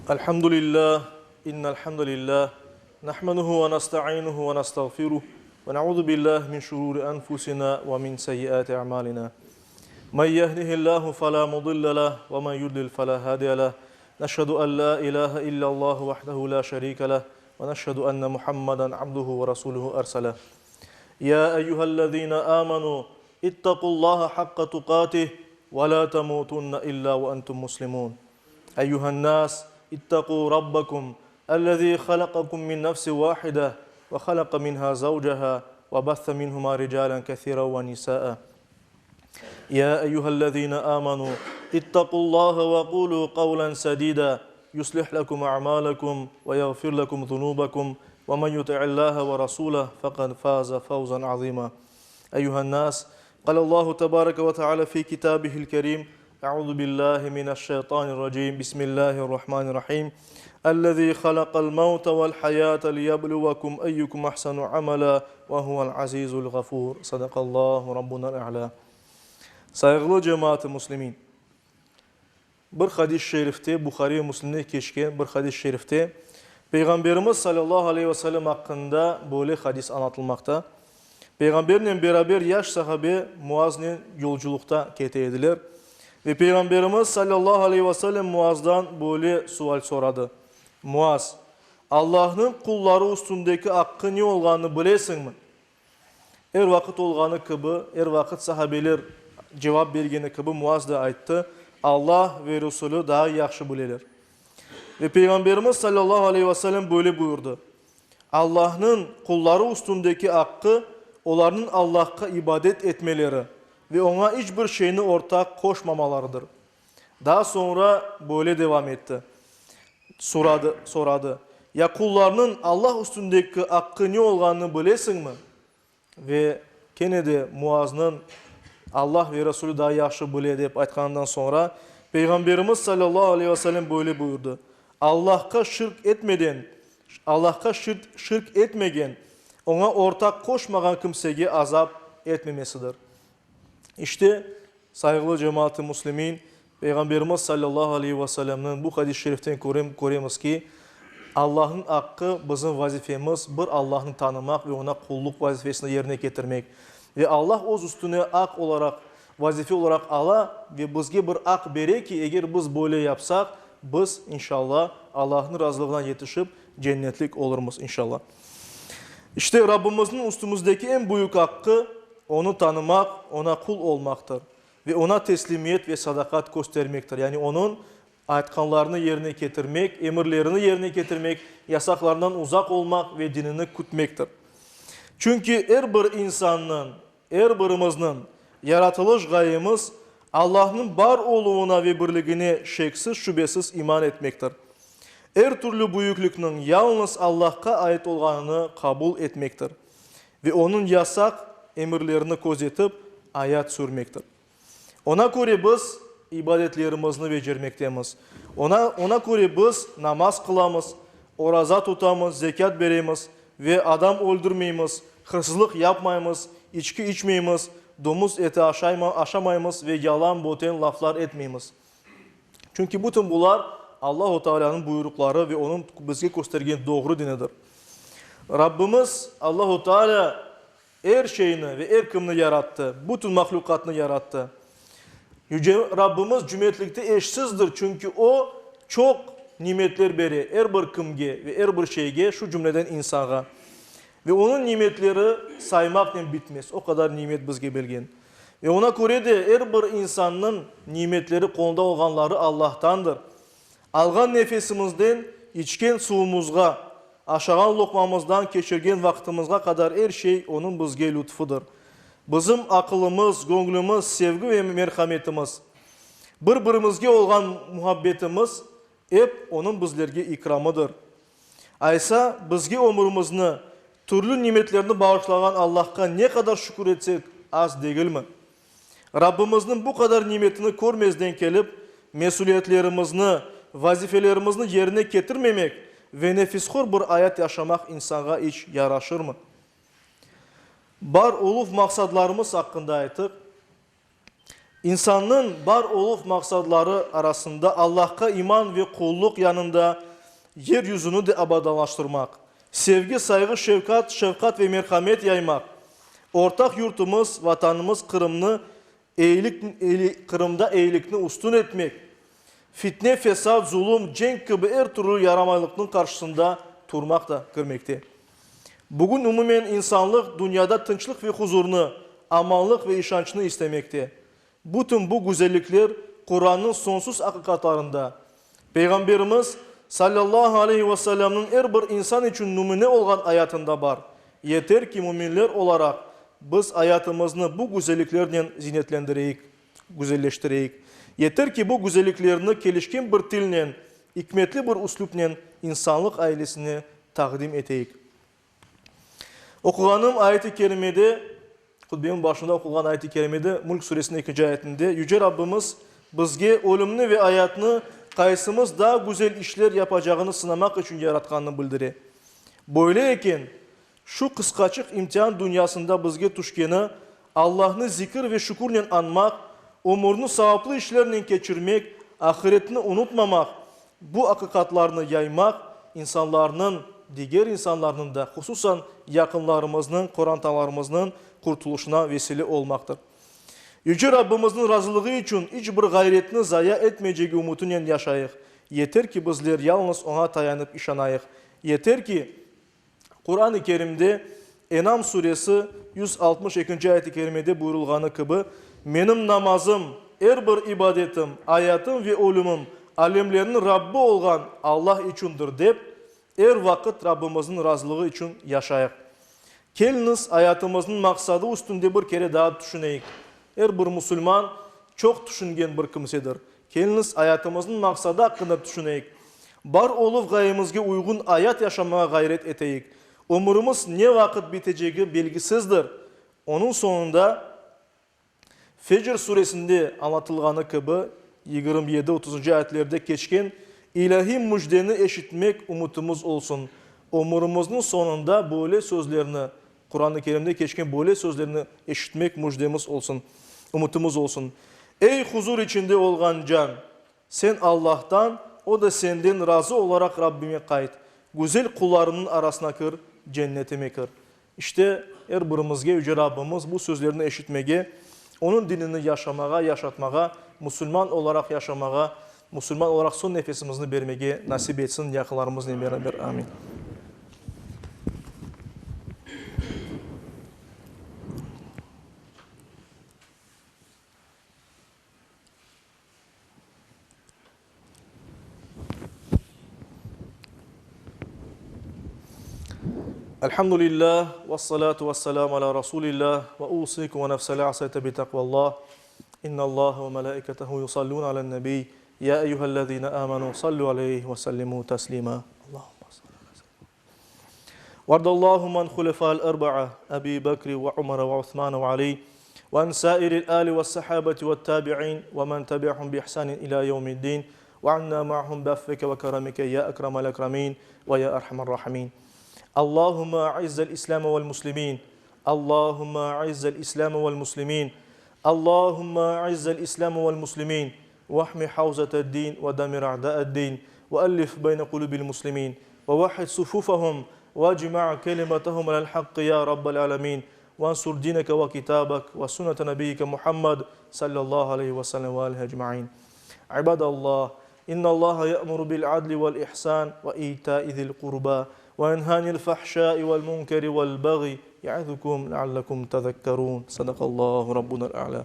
Elhamdülillah, innelhamdülillah, nahmanuhu ve nasta'inuhu ve nastağfiruh ve na'udhu billah min şururi enfusina ve min seyyiati a'malina. Men yehdihillahu fela mudille lah ve men yudlil fela hadiye lah. Neşhedü en la ilahe illallah vahdehu la şerike lah ve neşhedü enne Muhammeden abduhu ve rasuluhu erselah. Ya eyyühellezine amanu ittaqullaha hakka tukatih ve la temutunne illa ve entum muslimun. Eyyühen nas اتقوا ربكم الذي خلقكم من نفس واحدة وخلق منها زوجها وبث منهما رجالا كثيرا ونساء يا أيها الذين آمنوا اتقوا الله وقولوا قولا سديدا يصلح لكم أعمالكم ويغفر لكم ذنوبكم ومن يطع الله ورسوله فقد فاز فوزا عظيما أيها الناس قال الله تبارك وتعالى في كتابه الكريم أعوذ بالله من الشيطان الرجيم بسم الله الرحمن الرحيم الذي خلق الموت والحياة ليبلوكم أيكم أحسن عملا وهو العزيز الغفور صدق الله ربنا الأعلى. Saygılı cemaat-i Müslümin, bir hadis-i şerifte, Bukhari Müslim'de geçen bir hadis-i şerifte Peygamberimiz sallallahu aleyhi ve sellem hakkında böyle hadis anlatılmakta. Peygamberle beraber yaş sahabe Muaz'ın yolculukta keteydiler. Ve Peygamberimiz sallallahu aleyhi ve sellem Muaz'dan böyle sual soradı. Muaz, Allah'ın kulları üstündeki hakkı ne olganını bilesin mi? Er vakit olganı kıbı, er vakit sahabeler cevap bergeni kıbı Muaz da aytdı. Allah ve Resulü daha yaxşı bileler. Ve Peygamberimiz sallallahu aleyhi ve sellem böyle buyurdu. Allah'ın kulları üstündeki hakkı, onların Allah'a ibadet etmeleri ve ona hiçbir şeyini ortak koşmamalarıdır. Daha sonra böyle devam etti. Soradı. Ya kullarının Allah üstündeki hakkı ne olganını bilesin mi? Ve gene de Muaz'ın Allah ve Resulü daha yaxşı bile deyip aytkanından sonra Peygamberimiz sallallahu aleyhi ve sellem böyle buyurdu. Allah'a şirk etmegen, ona ortak koşmagan kimsege azap etmemesidir. İşte saygılı cemaat-i Müslümin, Peygamberimiz sallallahu aleyhi ve sellem'in bu hadis-i şeriften görüyoruz ki Allah'ın hakkı bizim vazifemiz bir Allah'ını tanımak ve ona kulluk vazifesini yerine getirmek. Ve Allah öz üstüne hak olarak, vazife olarak ala ve bizge bir hak bere ki eğer biz böyle yapsak biz inşallah Allah'ın razılığına yetişip cennetlik oluruz inşallah. İşte Rabbimizin üstümüzdeki en büyük hakkı onu tanımak, ona kul olmaktır. Ve ona teslimiyet ve sadakat göstermektir. Yani onun aytkanlarını yerine getirmek, emirlerini yerine getirmek, yasaklarından uzak olmak ve dinini kütmektir. Çünkü her bir insanın, her birimizin yaratılış gayemiz Allah'ın var olduğuna ve birliğine şeksiz şüphesiz iman etmektir. Her türlü büyüklükün yalnız Allah'a ait olganını kabul etmektir. Ve onun yasak emirlerini gözetip hayat sürmektir. Ona göre biz ibadetlerimizni becermektemiz. Ona göre biz namaz kılamız, oraza tutamız, zekat veremiz ve adam öldürmeyimiz, hırsızlık yapmayımız, içki içmeyimiz, domuz eti aşamayımız ve yalan boten laflar etmeyimiz. Çünkü bütün bunlar Allah-u Teala'nın buyrukları ve onun bize göstergen doğru dinidir. Rabbimiz Allah-u Teala her şeyini ve her kimini yarattı. Bütün mahlukatını yarattı. Yüce Rabbimiz cömertlikte eşsizdir. Çünkü o çok nimetler beri her bir kimge ve her bir şeyge şu cümleden insana. Ve onun nimetleri saymakla bitmez. O kadar nimet bizge belgen. Ve ona göre de her bir insanın nimetleri kolunda olanları Allah'tandır. Algan nefesimizden içken suyumuzga, aşağıdan lokmamızdan geçirgen vaktimizga kadar her şey onun bizge lütfudur. Bizim akılımız, gönlümüz, sevgi ve merhametimiz, birbirimizge olan muhabbetimiz hep onun bizlerge ikramıdır. Aysa bizge ömrümüzni, türlü nimetlerini bağışlayan Allah'a ne kadar şükür etsek az değil mi? Rabbimizin bu kadar nimetini görmezden gelip mesuliyetlerimizni, vazifelerimizni yerine getirmemek ve nefishor bir hayat yaşamak insana hiç yaraşır mı? Bar uluf maksadlarımız hakkında aytık. İnsanın var olup maksadları arasında Allah'a iman ve kulluk yanında yeryüzünü de abadalaştırmak, sevgi, saygı, şefkat ve merhamet yaymak, ortak yurtumuz, vatanımız Kırım'da eğilikini üstün etmek, fitne, fesat, zulüm, cenk gibi her türlü yaramaylıkların karşısında durmak da görmekte. Bugün umumen insanlık dünyada tınçlık ve huzurunu, amanlık ve işançını istemekte. Bütün bu güzellikler Kur'an'ın sonsuz hakikatlarında. Peygamberimiz sallallahu aleyhi ve sellem'in her bir insan için numune olan hayatında var. Yeter ki müminler olarak biz hayatımızı bu güzelliklerden zinetlendireyik, güzelleştireyik. Yeter ki bu güzelliklerini gelişkin bir dille, hikmetli bir üslupla insanlık ailesine takdim eteyik. Okuğanım ayet-i kerimede, hutbenin başında okuğan ayet-i kerimede Mulk suresinin 2. ayetinde Yüce Rabbimiz bizge ölümünü ve hayatını kaysımız daha güzel işler yapacağını sınamak için yaratkanını bildirir. Böyleyken şu kıskaçık imtihan dünyasında bizge tuşkeni Allah'ını zikir ve şükürle anmak, umurunu savaplı işlerle geçirmek, ahiretini unutmamak, bu hakikatlarını yaymak, insanların, diğer insanların da hususan yakınlarımızın, korantalarımızın kurtuluşuna vesile olmaktır. Yüce Rabbimizin razılığı için hiçbir gayretini zaya etmeyeceği umutuyla yaşayıq. Yeter ki bizler yalnız ona dayanıp işanayıq. Yeter ki Kur'an-ı Kerim'de Enam suresi 162. ayet-i kerimede buyurulğanı gibi benim namazım, her bir ibadetim, hayatım ve ölümüm alemlerinin Rabbi olan Allah içindir deyip her vakit Rabbimizin razılığı için yaşayıq. Keliniz hayatımızın maksadı üstünde bir kere daha düşüneyik. Her bir Müslüman çok düşüngen bir kimsedir. Keliniz hayatımızın maksadı hakkında düşüneyik. Bar olup gayemizge uygun hayat yaşamaya gayret eteyik. Umurumuz ne vakit biteceği belgisizdir. Onun sonunda Fecr suresinde anlatılğanı gibi 27-30. ayetlerde geçken ilahi müjdeni eşitmek umutumuz olsun. Umurumuzun sonunda böyle sözlerini, Kur'an-ı Kerim'de geçken böyle sözlerini eşitmek müjdemiz olsun, umutumuz olsun. Ey huzur içinde olgan can, sen Allah'tan, o da senden razı olarak Rabbime kayıt. Güzel kullarının arasına kır, cennetime kır. İşte her birimizge Yüce Rabbimiz bu sözlerini eşitmeye, onun dinini yaşamaya, yaşatmaya, Müslüman olarak yaşamaya, Müslüman olarak son nefesimizi vermeye nasip etsin yakınlarımızla beraber. Amin. Elhamdülillah ve salatu ve selamu ala Resulillah ve usikum ve nefsel asayte bi takvallah. İnna Allah ve melaiketehu yusallun alen nebi. Ya eyyühellezine amanu sallu aleyhi ve sellimu teslima. Allahümme sallallahu Vardallahu man hulefa'l erba'a Ebi Bekri ve Umar ve Uthman ve Ali ve en sairil ali ve sahabeti ve tabi'in ve men tabi'ahum bi ihsanin ila yevmiddin ve anna ma'hum bi affike ve keramike ya ekremel ekremin ve ya erhamer rahimin. اللهم أعز الإسلام والمسلمين اللهم أعز الإسلام والمسلمين اللهم أعز الإسلام والمسلمين واحمي حوزة الدين ودمر أعداء الدين وألف بين قلوب المسلمين ووحد صفوفهم واجمع كلمتهم على الحق يا رب العالمين وانصر دينك وكتابك وسنة نبيك محمد صلى الله عليه وسلم وآله أجمعين عباد الله إن الله يأمر بالعدل والإحسان وإيتاء ذي القربى وينهى عن الفحشاء والمنكر والبغي يعظكم لعلكم تذكرون صدق الله ربنا الأعلى